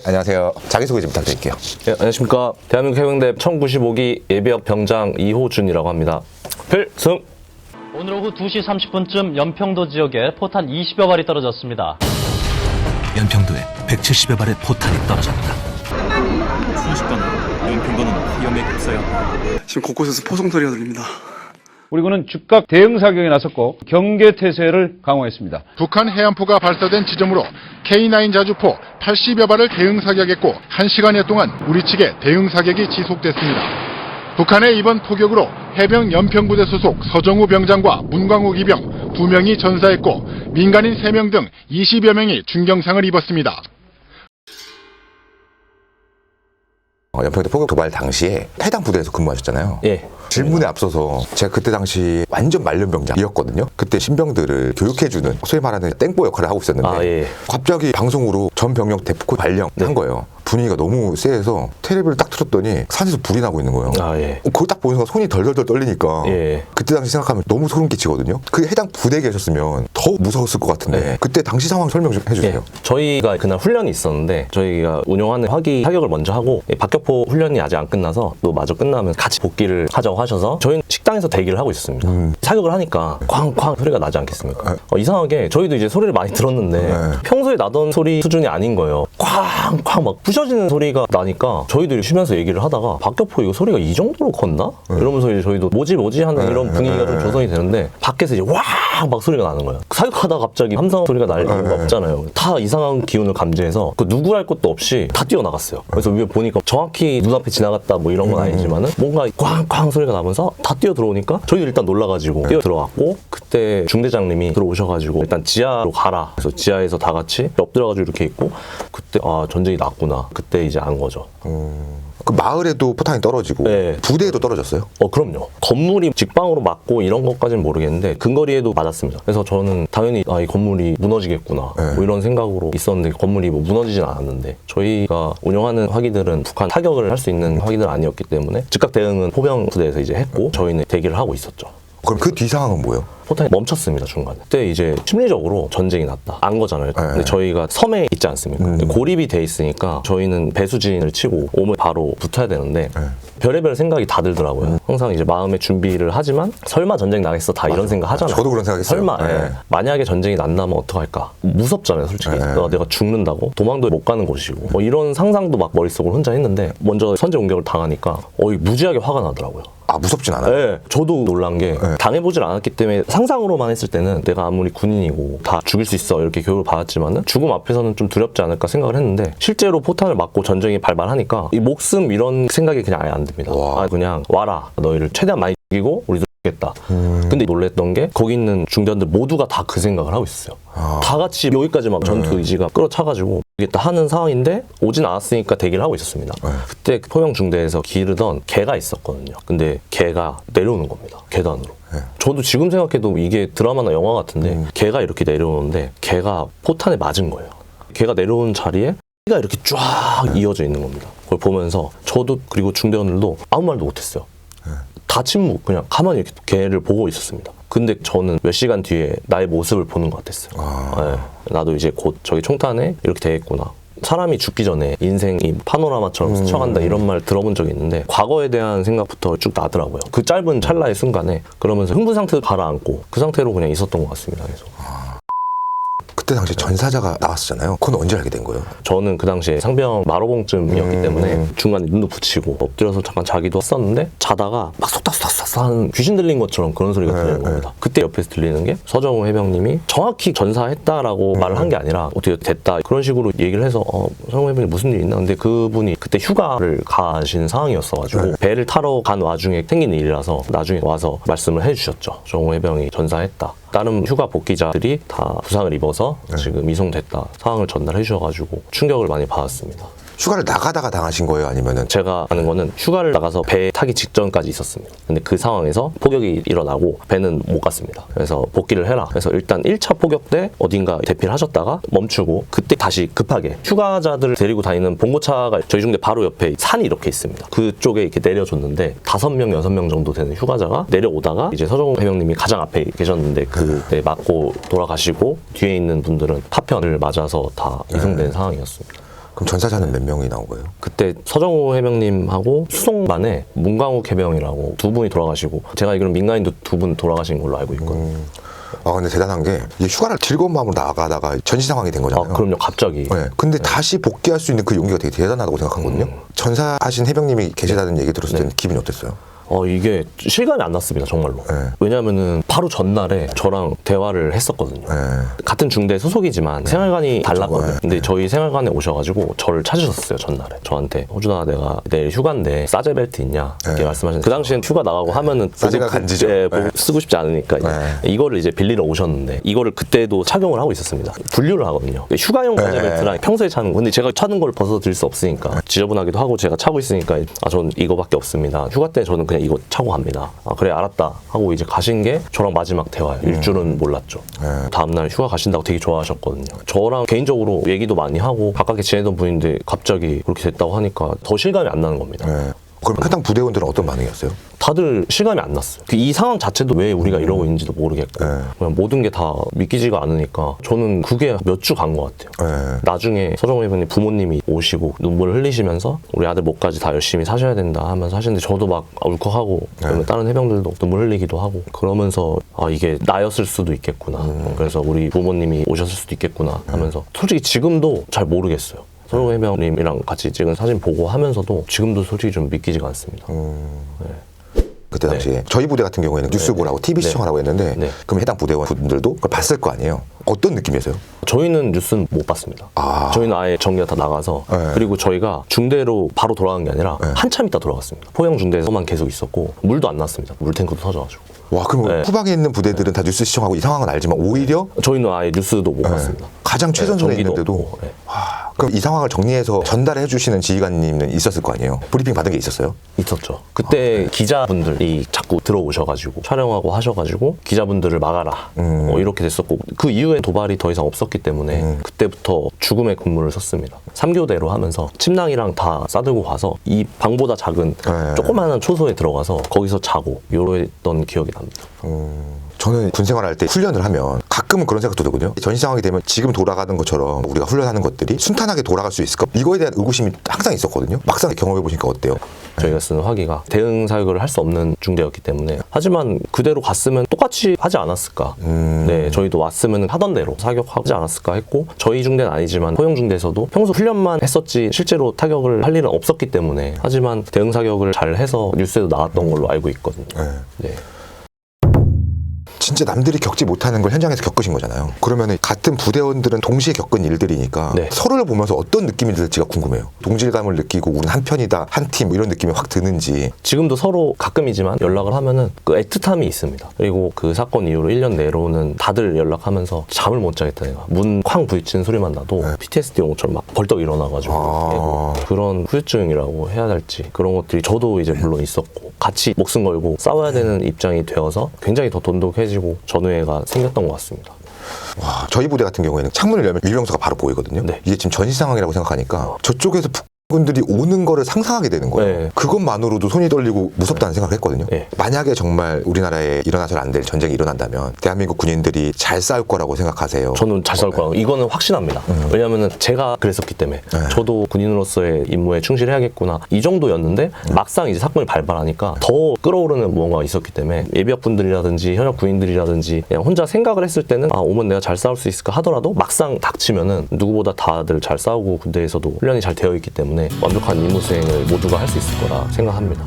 안녕하세요. 자기소개 좀 부탁드릴게요. 네, 안녕하십니까. 대한민국 해병대 1095기 예비역 병장 이호준이라고 합니다. 필승! 오늘 오후 2시 30분쯤 연평도 지역에 포탄 20여 발이 떨어졌습니다. 연평도에 170여 발의 포탄이 떨어졌다. 순식간에 연평도는 위험에 급사였다. 지금 곳곳에서 포성 소리가 들립니다. 우리 군은 즉각 대응 사격에 나섰고 경계 태세를 강화했습니다. 북한 해안포가 발사된 지점으로 K9 자주포 80여 발을 대응 사격했고 1시간여 동안 우리 측의 대응 사격이 지속됐습니다. 북한의 이번 포격으로 해병 연평부대 소속 서정우 병장과 문광욱 이병 2명이 전사했고 민간인 3명 등 20여 명이 중경상을 입었습니다. 연평도 포격 도발 당시에 해당 부대에서 근무하셨잖아요. 예. 질문에 앞서서 제가 그때 당시 완전 말년병장이었거든요. 그때 신병들을 교육해주는 소위 말하는 땡보 역할을 하고 있었는데 예. 갑자기 방송으로 전 병력 대폭 발령한 거예요. 분위기가 너무 쎄해서 텔레비를 딱 틀었더니 산에서 불이 나고 있는 거예요. 예. 그걸 딱 보는 순간 손이 덜덜덜 떨리니까 예. 그때 당시 생각하면 너무 소름 끼치거든요. 그 해당 부대에 계셨으면 더 무서웠을 것 같은데 그때 당시 상황 설명 좀 해주세요. 저희가 그날 훈련이 있었는데 저희가 운용하는 화기 사격을 먼저 하고 박격포 훈련이 아직 안 끝나서 또 마저 끝나면 같이 복귀를 하자고 하셔서 저희는 식당에서 대기를 하고 있었습니다. 사격을 하니까 쾅쾅 소리가 나지 않겠습니까? 이상하게 저희도 이제 소리를 많이 들었는데 평소에 나던 소리 수준이 아닌 거예요. 쾅쾅 막 부셔지는 소리가 나니까 저희들이 쉬면서 얘기를 하다가 박격포 이거 소리가 이 정도로 컸나? 이러면서 이제 저희도 뭐지 하는 이런 분위기가 좀 조성이 되는데 밖에서 이제 와 막 소리가 나는 거예요. 사격하다가 갑자기 함성 소리가 날 이유가 없잖아요. 다 이상한 기운을 감지해서 그 누구 할 것도 없이 다 뛰어나갔어요. 그래서 위에 보니까 정확히 눈앞에 지나갔다 뭐 이런 건 아니지만은 뭔가 꽝꽝 소리가 나면서 다 뛰어 들어오니까 저희도 일단 놀라가지고 뛰어 들어갔고 그때 중대장님이 들어오셔가지고 일단 지하로 가라. 그래서 지하에서 다 같이 엎드려가지고 이렇게 있고 그때 아 전쟁이 났구나. 그때 이제 안 거죠. 그 마을에도 포탄이 떨어지고 네. 부대에도 떨어졌어요? 그럼요. 건물이 직방으로 맞고 이런 것까지는 모르겠는데 근거리에도 맞았습니다. 그래서 저는 당연히 이 건물이 무너지겠구나 뭐 이런 생각으로 있었는데 건물이 뭐 무너지진 않았는데 저희가 운영하는 화기들은 북한 타격을 할 수 있는 화기들 아니었기 때문에 즉각 대응은 포병 부대에서 이제 했고 저희는 대기를 하고 있었죠. 그럼 그 뒤 상황은 뭐예요? 포탄이 멈췄습니다, 중간에. 그때 이제 심리적으로 전쟁이 났다. 안 거잖아요. 근데 저희가 섬에 있지 않습니까? 고립이 돼 있으니까 저희는 배수진을 치고 오면 바로 붙어야 되는데 별의별 생각이 다 들더라고요. 항상 이제 마음의 준비를 하지만 설마 전쟁 나겠어 다 이런 생각 하잖아요. 저도 그런 생각했어요. 설마 만약에 전쟁이 난다면 어떡할까? 무섭잖아요, 솔직히. 내가 죽는다고? 도망도 못 가는 곳이고 뭐 이런 상상도 막 머릿속으로 혼자 했는데 먼저 선제 공격을 당하니까 무지하게 화가 나더라고요. 무섭진 않아요? 네, 저도 놀란 게 당해보질 않았기 때문에 상상으로만 했을 때는 내가 아무리 군인이고 다 죽일 수 있어 이렇게 교육을 받았지만은 죽음 앞에서는 좀 두렵지 않을까 생각을 했는데 실제로 포탄을 맞고 전쟁이 발발하니까 이 목숨 이런 생각이 그냥 아예 안 듭니다. 그냥 와라, 너희를 최대한 많이 죽이고 우리도 겠다. 근데 놀랬던 게 거기 있는 중대원들 모두가 다 그 생각을 하고 있었어요. 다 같이 여기까지 막 전투 의지가 끌어차가지고 이겠다 하는 상황인데 오진 않았으니까 대기를 하고 있었습니다. 그때 포병 중대에서 기르던 개가 있었거든요. 근데 개가 내려오는 겁니다. 계단으로. 저도 지금 생각해도 이게 드라마나 영화 같은데 개가 이렇게 내려오는데 개가 포탄에 맞은 거예요. 개가 내려오는 자리에 피가 이렇게 쫙 이어져 있는 겁니다. 그걸 보면서 저도 그리고 중대원들도 아무 말도 못했어요. 다 침묵, 그냥 가만히 이렇게 개를 보고 있었습니다. 근데 저는 몇 시간 뒤에 나의 모습을 보는 것 같았어요. 나도 이제 곧 저기 총탄에 이렇게 되겠구나. 사람이 죽기 전에 인생이 파노라마처럼 스쳐간다 이런 말 들어본 적이 있는데 과거에 대한 생각부터 쭉 나더라고요. 그 짧은 찰나의 순간에 그러면서 흥분 상태도 가라앉고 그 상태로 그냥 있었던 것 같습니다. 계속. 그때 당시 전사자가 나왔었잖아요. 그건 언제 알게 된 거예요? 저는 그 당시에 상병 마로봉쯤이었기 때문에 중간에 눈도 붙이고 엎드려서 잠깐 자기도 했었는데 자다가 막 속닥속닥 하는 귀신 들린 것처럼 그런 소리가 들리는 겁니다. 그때 옆에서 들리는 게 서정우 해병님이 정확히 전사했다라고 말을 한 게 아니라 어떻게 됐다 그런 식으로 얘기를 해서 서정우 해병님 무슨 일 있나? 근데 그분이 그때 휴가를 가신 상황이었어가지고 배를 타러 간 와중에 생긴 일이라서 나중에 와서 말씀을 해주셨죠. 서정우 해병이 전사했다. 다른 휴가 복귀자들이 다 부상을 입어서 지금 이송됐다 상황을 전달해 주셔가지고 충격을 많이 받았습니다. 휴가를 나가다가 당하신 거예요? 아니면은? 제가 아는 거는 휴가를 나가서 배 타기 직전까지 있었습니다. 근데 그 상황에서 포격이 일어나고 배는 못 갔습니다. 그래서 복귀를 해라. 그래서 일단 1차 포격 때 어딘가 대피를 하셨다가 멈추고 그때 다시 급하게 휴가자들을 데리고 다니는 봉고차가 저희 중대 바로 옆에 산이 이렇게 있습니다. 그쪽에 이렇게 내려줬는데 5명, 6명 정도 되는 휴가자가 내려오다가 이제 서정우 해병님이 가장 앞에 계셨는데 그때 맞고 돌아가시고 뒤에 있는 분들은 파편을 맞아서 다 이송된 상황이었습니다. 그럼 전사자는 몇 명이 나온 거예요? 그때 서정우 해병님하고 수송만에 문광욱 해병이라고 두 분이 돌아가시고 제가 알기로는 민간인도 두 분 돌아가신 걸로 알고 있거든요. 아 근데 대단한 게 이 휴가를 즐거운 마음으로 나가다가 전시 상황이 된 거잖아요. 그럼요. 갑자기. 네. 근데 다시 복귀할 수 있는 그 용기가 되게 대단하다고 생각하거든요. 전사하신 해병님이 계시다는 얘기 들었을 때는 기분이 어땠어요? 이게 실감이 안 났습니다, 정말로. 네. 왜냐면은 바로 전날에 저랑 대화를 했었거든요. 네. 같은 중대 소속이지만 생활관이 달랐거든요. 네. 근데 저희 생활관에 오셔가지고 저를 찾으셨어요, 전날에. 저한테 호준아, 내가 내일 휴가인데 싸제 벨트 있냐? 이렇게 네. 말씀하셨는데 그 당시엔 휴가 나가고 하면은 싸제가 간지죠. 네, 네. 쓰고 싶지 않으니까 이거를 이제 빌리러 오셨는데 이거를 그때도 착용을 하고 있었습니다. 분류를 하거든요. 휴가용 싸제 벨트랑 평소에 차는 거. 근데 제가 차는 걸 벗어 드릴 수 없으니까 지저분하기도 하고 제가 차고 있으니까 전 이거밖에 없습니다. 휴가 때 저는 그냥 이거 차고 갑니다. 그래 알았다 하고 이제 가신 게 저랑 마지막 대화예요. 일주는 몰랐죠. 다음날 휴가 가신다고 되게 좋아하셨거든요. 저랑 개인적으로 얘기도 많이 하고 가깝게 지내던 분인데 갑자기 그렇게 됐다고 하니까 더 실감이 안 나는 겁니다. 네. 그럼 해당 부대원들은 어떤 반응이었어요? 다들 실감이 안 났어요. 이 상황 자체도 왜 우리가 이러고 있는지도 모르겠고 그냥 모든 게 다 믿기지가 않으니까 저는 그게 몇 주 간 것 같아요. 네. 나중에 서정우 해병님 부모님이 오시고 눈물을 흘리시면서 우리 아들 목까지 다 열심히 사셔야 된다 하면서 하시는데 저도 막 울컥하고 그러면 다른 해병들도 눈물 흘리기도 하고 그러면서 이게 나였을 수도 있겠구나. 그래서 우리 부모님이 오셨을 수도 있겠구나 하면서 솔직히 지금도 잘 모르겠어요. 서정우 해병님이랑 같이 찍은 사진 보고 하면서도 지금도 솔직히 좀 믿기지가 않습니다. 그때 당시에 저희 부대 같은 경우에는 뉴스 보라고 TV 시청하라고 했는데 그럼 해당 부대원 분들도 그걸 봤을 거 아니에요. 어떤 느낌이었어요? 저희는 뉴스는 못 봤습니다. 저희는 아예 정리가 다 나가서 그리고 저희가 중대로 바로 돌아간 게 아니라 한참 있다 돌아갔습니다. 포영 중대에서만 계속 있었고 물도 안 났습니다. 물탱크도 터져가지고. 와 그럼 후방에 있는 부대들은 다 뉴스 시청하고 이 상황은 알지만 오히려 저희는 아예 뉴스도 못 봤습니다. 가장 최전선에 전기도 있는데도 없고, 그럼 이 상황을 정리해서 전달해 주시는 지휘관님은 있었을 거 아니에요? 브리핑 받은 게 있었어요? 있었죠. 그때 기자분들이 자꾸 들어오셔가지고 촬영하고 하셔가지고 기자분들을 막아라 이렇게 됐었고 그 이후에 도발이 더 이상 없었기 때문에 그때부터 죽음의 근무를 섰습니다. 3교대로 하면서 침낭이랑 다 싸들고 가서 이 방보다 작은 조그마한 초소에 들어가서 거기서 자고 이랬던 기억이 납니다. 저는 군 생활할 때 훈련을 하면 가끔은 그런 생각도 들거든요. 전시 상황이 되면 지금 돌아가는 것처럼 우리가 훈련하는 것들이 순탄하게 돌아갈 수 있을까? 이거에 대한 의구심이 항상 있었거든요. 막상 경험해 보시니까 어때요? 저희가 쓰는 화기가 대응 사격을 할 수 없는 중대였기 때문에 하지만 그대로 갔으면 똑같이 하지 않았을까. 네, 저희도 왔으면 하던 대로 사격하지 않았을까 했고 저희 중대는 아니지만 포영 중대에서도 평소 훈련만 했었지 실제로 타격을 할 일은 없었기 때문에 하지만 대응 사격을 잘 해서 뉴스에도 나왔던 걸로 알고 있거든요. 네. 진짜 남들이 겪지 못하는 걸 현장에서 겪으신 거잖아요. 그러면 같은 부대원들은 동시에 겪은 일들이니까 서로를 보면서 어떤 느낌이 들지가 궁금해요. 동질감을 느끼고 우린 한 편이다, 한 팀 이런 느낌이 확 드는지. 지금도 서로 가끔이지만 연락을 하면은 그 애틋함이 있습니다. 그리고 그 사건 이후로 1년 내로는 다들 연락하면서 잠을 못 자겠다 내가. 문 쾅 부딪히는 소리만 나도 PTSD 온 것처럼 막 벌떡 일어나가지고 그런 후유증이라고 해야 할지 그런 것들이 저도 이제 물론 있었고 같이 목숨 걸고 싸워야 되는 입장이 되어서 굉장히 더 돈독해지고 전우애가 생겼던 것 같습니다. 와, 저희 부대 같은 경우에는 창문을 열면 밀병소가 바로 보이거든요. 이게 지금 전시 상황이라고 생각하니까 저쪽에서 분들이 오는 거를 상상하게 되는 거예요. 그것만으로도 손이 떨리고 무섭다는 생각을 했거든요. 만약에 정말 우리나라에 일어나서는 안 될 전쟁이 일어난다면 대한민국 군인들이 잘 싸울 거라고 생각하세요? 저는 잘 싸울 거라고. 이거는 확신합니다. 왜냐하면 제가 그랬었기 때문에 저도 군인으로서의 임무에 충실해야겠구나 이 정도였는데 막상 이제 사건이 발발하니까 더 끌어오르는 무언가가 있었기 때문에 예비역분들이라든지 현역 군인들이라든지 그냥 혼자 생각을 했을 때는 오면 내가 잘 싸울 수 있을까 하더라도 막상 닥치면은 누구보다 다들 잘 싸우고 군대에서도 훈련이 잘 되어 있기 때문에 완벽한 임무 수행을 모두가 할 수 있을 거라 생각합니다.